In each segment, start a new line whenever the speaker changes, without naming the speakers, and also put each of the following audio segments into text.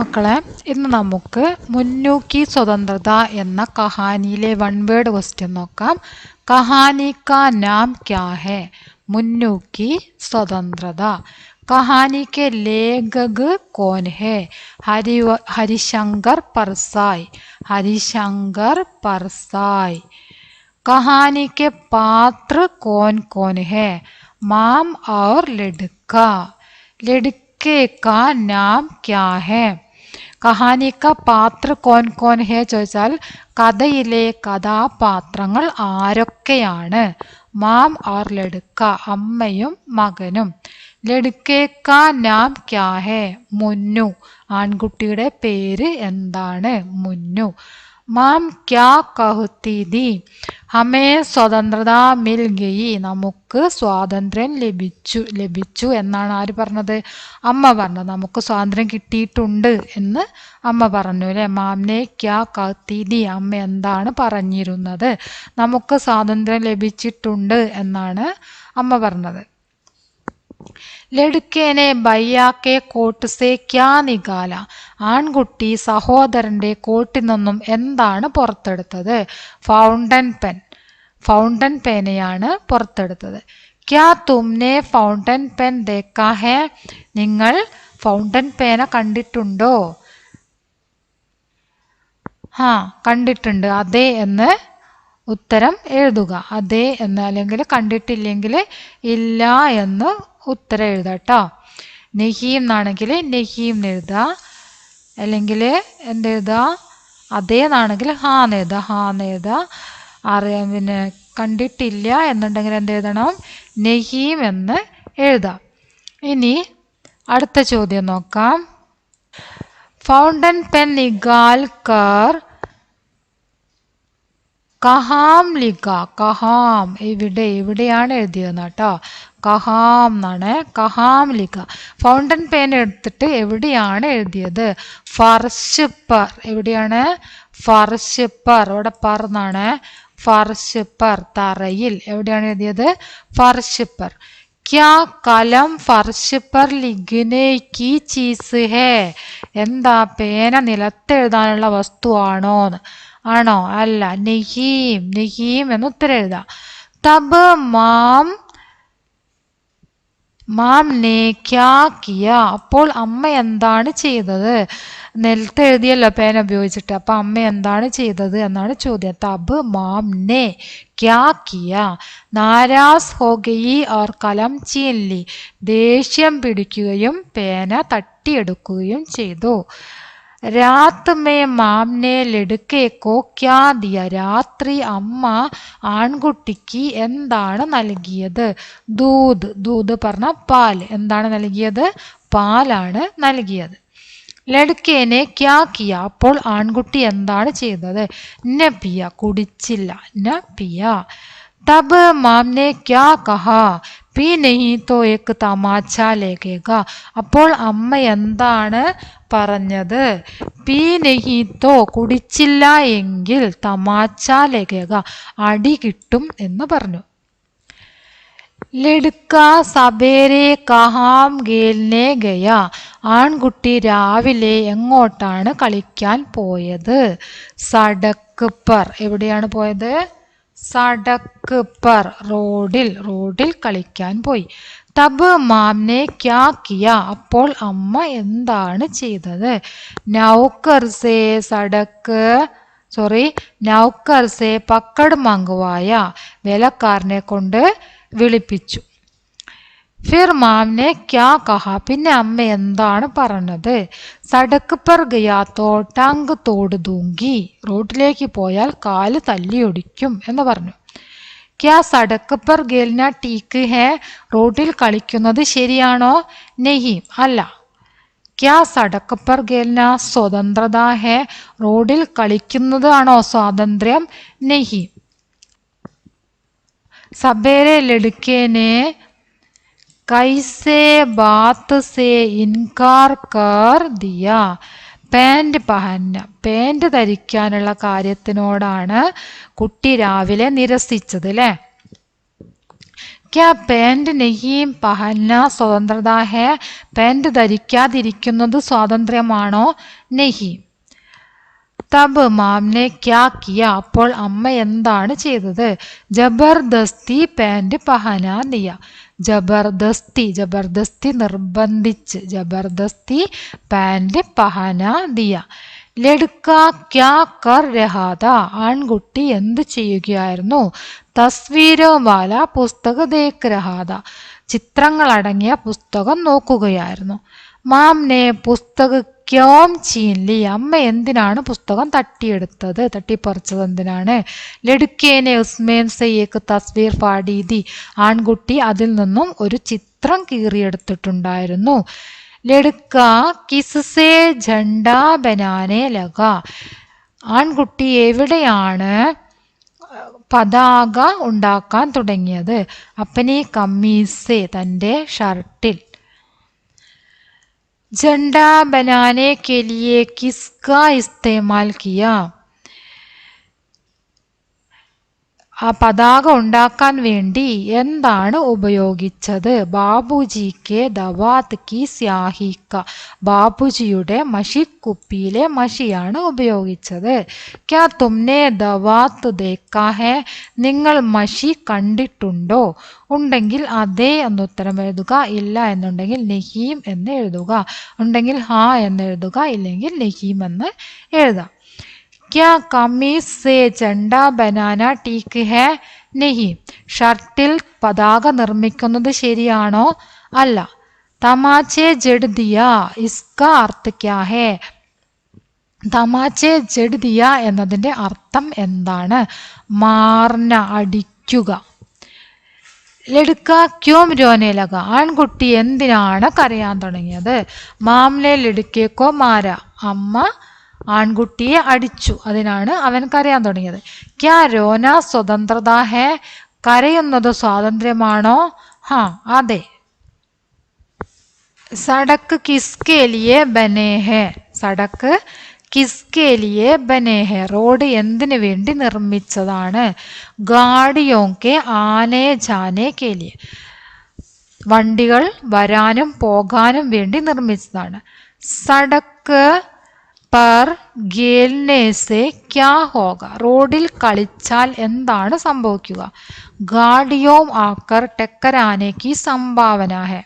മക്കളെ, ഇന്ന് നമുക്ക് മുന്നു കി സ്വതന്ത്രത എന്ന കഹാനിയിലെ വൺ വേർഡ് ക്വസ്റ്റ്യൻ നോക്കാം. കഹാനി കാ നാം ക്യാ ഹെ? മുന്നു കി സ്വതന്ത്രത. कहानी के लेखक कौन है? हरिशंकर परसाई. हरिशंकर परसाई. कहानी के पात्र कौन कौन है? माम और लड़का. लड़के का नाम क्या है? കഹാനി ക പാത്ര കോൻ കോൻ ഹേ ചോദിച്ചാൽ കഥയിലെ കഥാപാത്രങ്ങൾ ആരൊക്കെയാണ്? മാം ഓർ ലഡുക്ക, അമ്മയും മകനും. ലഡുക്കെ കാ നാം ക്യാ ഹേ? മുന്നു, ആൺകുട്ടിയുടെ പേര് എന്താണ്? മുന്നു. മാം ക്യാ കഹത്തി തി? ഹമേ സ്വതന്ത്രത മിൽ ഗയി, നമുക്ക് സ്വാതന്ത്ര്യം ലഭിച്ചു എന്നാണ് ആര് പറഞ്ഞത്? അമ്മ പറഞ്ഞത്. നമുക്ക് സ്വാതന്ത്ര്യം കിട്ടിയിട്ടുണ്ട് എന്ന് അമ്മ പറഞ്ഞു അല്ലെ. മാംനെ ക്യാ കഹത്തി തി, അമ്മ എന്താണ് പറഞ്ഞിരുന്നത്? നമുക്ക് സ്വാതന്ത്ര്യം ലഭിച്ചിട്ടുണ്ട് എന്നാണ് അമ്മ പറഞ്ഞത്. ലഡുക്കേനെ ഭയ്യാക്കെ കോട്ട് സേ ക്യാ നികാല? ആൺകുട്ടി സഹോദരന്റെ കോട്ടിൽ നിന്നും എന്താണ് പുറത്തെടുത്തത്? Fountain pen. ഫൗണ്ടൻ പേനയാണ് പുറത്തെടുത്തത്. ക്യാ തുമ്നെ ഫൗണ്ടൻ പെൻ ദേക്കാ ഹേ? നിങ്ങൾ ഫൗണ്ടൻ പേന കണ്ടിട്ടുണ്ടോ? കണ്ടിട്ടുണ്ട്. അതെ എന്ന് ഉത്തരം എഴുതുക. അതെ എന്ന്, അല്ലെങ്കിൽ കണ്ടിട്ടില്ലെങ്കിൽ ഇല്ല എന്ന് ഉത്തരം എഴുതാട്ടോ. നെഹീം എന്നാണെങ്കിൽ നെഹീം എഴുതുക, അല്ലെങ്കിൽ എന്തെഴുതുക? അതേ എന്നാണെങ്കിൽ ഹാന്ന് എഴുതുക. ഹാന്ന് എഴുതുക. പിന്നെ കണ്ടിട്ടില്ല എന്നുണ്ടെങ്കിൽ എന്തെഴുതണം? നെഹീം എന്ന് എഴുതാം. ഇനി അടുത്ത ചോദ്യം നോക്കാം. ഫൗണ്ടൻ പെൻ നികാൽ കർ കഹാം ലിഖ? കഹാം എവിടെയാണ് എഴുതിയതെന്ന് കേട്ടോ. കഹാം എന്നാണ്. കഹാം ലിഖ. ഫൗണ്ടൻ പേൻ എടുത്തിട്ട് എവിടെയാണ് എഴുതിയത്? ഫർഷ് പർ. എവിടെയാണ്? ഫർഷ് പർ. ഇവിടെ പർ എന്നാണ്. ഫർഷ് പർ, തറയിൽ. എവിടെയാണ് എഴുതിയത്? ഫർഷ് പർ. ക്യാ കലം ഫർഷ് പർ ലിഖ്നെ കി ചീസ് ഹേ? എന്താ? പേന നിലത്തെഴുതാനുള്ള വസ്തുവാണോന്ന്? ആണോ? അല്ല. നെഹീം. നെഹീം എന്ന് ഉത്തരം എഴുതാം. തബ് മാം നേ ക്യാ കിയ? അപ്പോൾ അമ്മ എന്താണ് ചെയ്തത്? നിലത്ത് എഴുതിയല്ലോ പേന ഉപയോഗിച്ചിട്ട്. അപ്പൊ അമ്മ എന്താണ് ചെയ്തത് എന്നാണ് ചോദ്യം. തബ് മാം നേ ക്യാ കിയ? നാരാസ് ഹോ ഗയി ഓർ കലം ചീൻ ലി? ദേഷ്യം പിടിക്കുകയും പേന തട്ടിയെടുക്കുകയും ചെയ്തു. രാത് മേ മാംനെ ലഡുക്കെ കോ ക്യാ ദിയ? രാത്രി അമ്മ ആൺകുട്ടിക്ക് എന്താണ് നൽകിയത്? ദൂത്. ദൂത് പറഞ്ഞ പാൽ. എന്താണ് നൽകിയത്? പാലാണ് നൽകിയത്. ലഡുക്കേനെ ക്യാ കിയ? അപ്പോൾ ആൺകുട്ടി എന്താണ് ചെയ്തത്? ന പിയ. കുടിച്ചില്ല. ന പിയ. തബ് മാംനെ ക്യാ കഹാ? പി നഹി തോ ഏക് തമാച്ച ലേഗേഗ? അപ്പോൾ അമ്മ എന്താണ് പറഞ്ഞത്? പി നഹി തോ, കുടിച്ചില്ല എങ്കിൽ, തമാച്ച ലേഗേഗ, അടി കിട്ടും എന്ന് പറഞ്ഞു. ലഡുക്ക സബേരെ കഹാം ഖേൽനെ ഗയ? ആൺകുട്ടി രാവിലെ എങ്ങോട്ടാണ് കളിക്കാൻ പോയത്? സഡക് പർ. എവിടെയാണ് പോയത്? സഡക് പർ, റോഡിൽ കളിക്കാൻ പോയി. തബ് മാംനെ ക്യാ കിയ? അപ്പോൾ അമ്മ എന്താണ് ചെയ്തത്? നൗക്കർ സേ പക്കട് മംഗവായ? വേലക്കാരനെ കൊണ്ട് വിളിപ്പിച്ചു. ഫിർ മാംനെ ക്യാ കഹാ? പിന്നെ അമ്മ എന്താണ് പറഞ്ഞത്? സഡക് പർ ഗയാ തോ ടങ് തോട് ദൂങ്കി? റോഡിലേക്ക് പോയാൽ കാല് തല്ലിയൊടിക്കും എന്ന് പറഞ്ഞു. ക്യാ സഡക് പർ ഖേൽന ടീക്ക് ഹേ? റോഡിൽ കളിക്കുന്നത് ശരിയാണോ? നെഹീം, അല്ല. ക്യാ സഡക് പർ ഖേൽന സ്വതന്ത്രത ഹേ? റോഡിൽ കളിക്കുന്നതാണോ സ്വാതന്ത്ര്യം? നെഹീം. സബേരെ ലഡുക്കേനെ കൈസേ ബാത്ത് സേ ഇൻകാർ കർ ദിയ? പാൻറ് ധരിക്കാനുള്ള കാര്യത്തിനോടാണ് കുട്ടി രാവിലെ നിരസിച്ചത് അല്ലേ. ക്യാ പാൻറ് നെഹീം പഹന്ന സ്വതന്ത്രത ഹേ, പാൻറ് ധരിക്കാതിരിക്കുന്നത് സ്വാതന്ത്ര്യമാണോ? നെഹീം. തബ് മാംനെ ക്യാ കിയ, അപ്പോൾ അമ്മ എന്താണ് ചെയ്തത്? ജബർദസ്തി പാൻറ് പഹന ദിയ. ജബർദസ്തി, ജബർദസ്തി നിർബന്ധിച്ച്, ജബർദസ്തി പാൻറ് പഹന ദിയ. ലഡ്ക ക്യാ കർ രഹാ താ, ആൺകുട്ടി എന്ത് ചെയ്യുകയായിരുന്നു? തസ്വീരോ വാല പുസ്തക ദേഖ് രഹാ താ, ചിത്രങ്ങളടങ്ങിയ പുസ്തകം നോക്കുകയായിരുന്നു. മാംനെ പുസ്തക ക്യോം ചീൻ ലി, അമ്മ എന്തിനാണ് പുസ്തകം തട്ടിയെടുത്തത്, തട്ടിപ്പറിച്ചത് എന്തിനാണ്? ലഡ്കേനെ ഉസ്മേൻ സെ ഏക് തസ്വീർ ഫാടി ദി, ആൺകുട്ടി അതിൽ നിന്നും ഒരു ചിത്രം കീറിയെടുത്തിട്ടുണ്ടായിരുന്നു. ലഡ്ക കിസ്സേ ഝണ്ടാ ബനാനെ ലഗ, ആൺകുട്ടി എവിടെയാണ് പതാക ഉണ്ടാക്കാൻ തുടങ്ങിയത്? അപ്പനി കമ്മീസെ, തൻ്റെ ഷർട്ടിൽ. झंडा बनाने के लिए किसका इस्तेमाल किया, ആ പതാക ഉണ്ടാക്കാൻ വേണ്ടി എന്താണ് ഉപയോഗിച്ചത്? ബാബുജിക്ക് ദവാത്ത് കി സ്യാഹിക്ക, ബാബുജിയുടെ മഷിക്കുപ്പിയിലെ മഷിയാണ് ഉപയോഗിച്ചത്. ക്യാ തുമ്നെ ദവാത്ത് ദേക്കാ ഹേ, നിങ്ങൾ മഷി കണ്ടിട്ടുണ്ടോ? ഉണ്ടെങ്കിൽ അതേ എന്ന് ഉത്തരം എഴുതുക, ഇല്ല എന്നുണ്ടെങ്കിൽ നെഹീം എന്ന് എഴുതുക. ഉണ്ടെങ്കിൽ ഹാ എന്ന് എഴുതുക, ഇല്ലെങ്കിൽ നെഹീം എന്ന് എഴുതാം. ക്യാ കമീസ് സേ ജണ്ടാ ബനാന ടീക്ക് ഹേ? നെഹി, ഷർട്ടിൽ പതാക നിർമ്മിക്കുന്നത് ശരിയാണോ? അല്ല. തമാച്ചെ ജഡ് ദിയ, ഇസ്ക അർത്ഥ ക്യാ ഹേ? തമാച്ചെ ജഡ് ദിയ എന്നതിൻ്റെ അർത്ഥം എന്താണ്? മാർന, അടിക്കുക. ലഡ്ക ക്യോം രോനെ ലഗ, ആൺകുട്ടി എന്തിനാണ് കരയാൻ തുടങ്ങിയത്? മാംലെ ലഡ്കേക്കോ മാര, അമ്മ ആൺകുട്ടിയെ അടിച്ചു, അതിനാണ് അവൻ കരയാൻ തുടങ്ങിയത്. ക്യാ രോന സ്വതന്ത്രത ഹേ, കരയുന്നത് സ്വാതന്ത്ര്യമാണോ? ഹാ, അതെ. സടക്ക് കിസ്കെ ലിയെ ബനേ ഹേ, സടക്ക് കിസ്കെ ലിയെ ബനേ ഹേ, റോഡ് എന്തിനു വേണ്ടി നിർമ്മിച്ചതാണ്? ഗാഡിയോക്കെ ആനെ ജാനെ കെ ലിയെ, വണ്ടികൾ വരാനും പോകാനും വേണ്ടി നിർമ്മിച്ചതാണ്. സടക്ക് പർ ഖേൽനെ സെ ക്യാ ഹോഗ, റോഡിൽ കളിച്ചാൽ എന്താണ് സംഭവിക്കുക? ഗാഡിയോം ആക്കർ ടക്കരാനെ കി സംഭാവന ഹെ,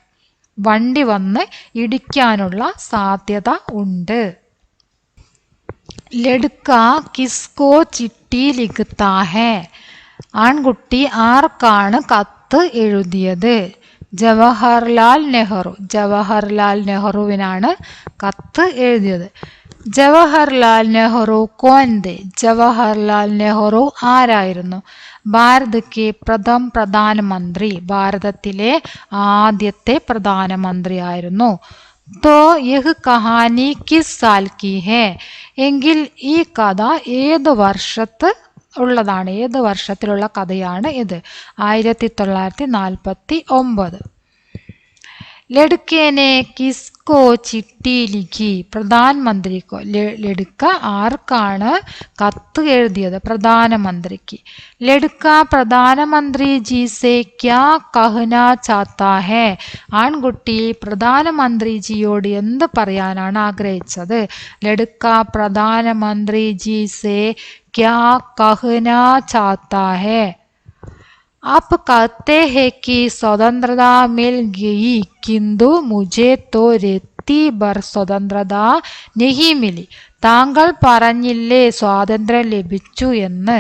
വണ്ടി വന്ന് ഇടിക്കാനുള്ള സാധ്യത ഉണ്ട്. ലഡ്ക കിസ്കോ ചിട്ടി ലിഖ്താ ഹെ, ആൺകുട്ടി ആർക്കാണ് കത്ത് എഴുതിയത്? ജവഹർലാൽ നെഹ്റു, ജവഹർലാൽ നെഹ്റുവിനാണ് കത്ത് എഴുതിയത്. ജവഹർലാൽ നെഹ്റു കോൻതെ, ജവഹർലാൽ നെഹ്റു ആരായിരുന്നു? ഭാരത് കെ പ്രഥം പ്രധാനമന്ത്രി, ഭാരതത്തിലെ ആദ്യത്തെ പ്രധാനമന്ത്രി ആയിരുന്നു. തോ യഹ് കഹാനി കിസ് സാൽ കി ഹേ, എങ്കിൽ ഈ കഥ ഏത് വർഷത്ത് ഉള്ളതാണ്? ഏത് വർഷത്തിലുള്ള കഥയാണ് ഇത്? 1949. ലഡ്കേനെ കിസ്കോ ചിട്ടി ലിഖി, പ്രധാനമന്ത്രിക്കോ. ലഡ്ക ആർക്കാണ് കത്ത് എഴുതിയത്? പ്രധാനമന്ത്രിക്ക്. ലഡ്ക പ്രധാനമന്ത്രി ജി സെ ക്യാ കഹ്ന ചാത്താ ഹേ, ആൺകുട്ടി പ്രധാനമന്ത്രിജിയോട് എന്ത് പറയാനാണ് ആഗ്രഹിച്ചത്? ലഡ്ക പ്രധാനമന്ത്രി ജി സെ ക്യാ കഹ്ന ചാത്താ ഹേ? आप कहते हैं कि स्वतंत्रता मिल गई, किंतु मुझे तो रेती भर स्वतंत्रता नहीं मिली. താങ്കൾ പറഞ്ഞില്ലേ സ്വാതന്ത്ര്യം ലഭിച്ചു എന്ന്,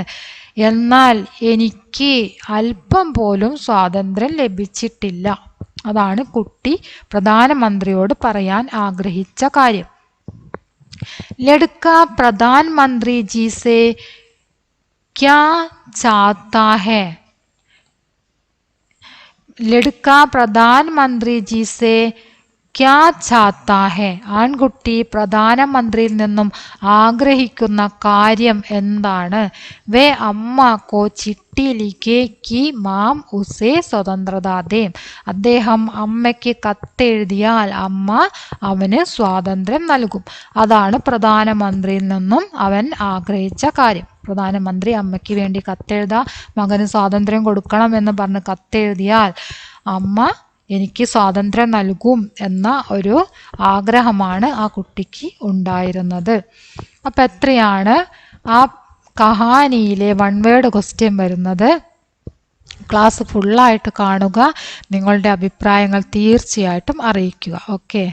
എന്നാൽ എനിക്ക് അല്പം പോലും സ്വാതന്ത്ര്യം ലഭിച്ചിട്ടില്ല. അതാണ് കുട്ടി പ്രധാനമന്ത്രിയോട് പറയാൻ ആഗ്രഹിച്ച കാര്യം. ലഡ്ക പ്രധാനമന്ത്രി ജി സെ ക്യാ ചാത്താ ഹേ? ലഡ്ക പ്രധാനമന്ത്രി ജി സെ ക്യാ ചാത്താ ഹേ, ആൺകുട്ടി പ്രധാനമന്ത്രിയിൽ നിന്നും ആഗ്രഹിക്കുന്ന കാര്യം എന്താണ്? വേ അമ്മ കോ ചിട്ടി ലിഖേ കി മാം ഉസേ സ്വതന്ത്രതാ ദേ, അദ്ദേഹം അമ്മയ്ക്ക് കത്തെഴുതിയാൽ അമ്മ അവന് സ്വാതന്ത്ര്യം നൽകും. അതാണ് പ്രധാനമന്ത്രിയിൽ നിന്നും അവൻ ആഗ്രഹിച്ച കാര്യം. പ്രധാനമന്ത്രി അമ്മയ്ക്ക് വേണ്ടി കത്തെഴുതാം, മകന് സ്വാതന്ത്ര്യം കൊടുക്കണം എന്ന് പറഞ്ഞ് കത്തെഴുതിയാൽ അമ്മ എനിക്ക് സ്വാതന്ത്ര്യം നൽകും എന്ന ഒരു ആഗ്രഹമാണ് ആ കുട്ടിക്ക് ഉണ്ടായിരുന്നത്. അപ്പം എത്രയാണ് ആ കഹാനിയിലെ വൺ വേർഡ് ക്വസ്റ്റ്യൻ വരുന്നത്? ക്ലാസ് ഫുള്ളായിട്ട് കാണുക, നിങ്ങളുടെ അഭിപ്രായങ്ങൾ തീർച്ചയായിട്ടും അറിയിക്കുക. ഓക്കെ.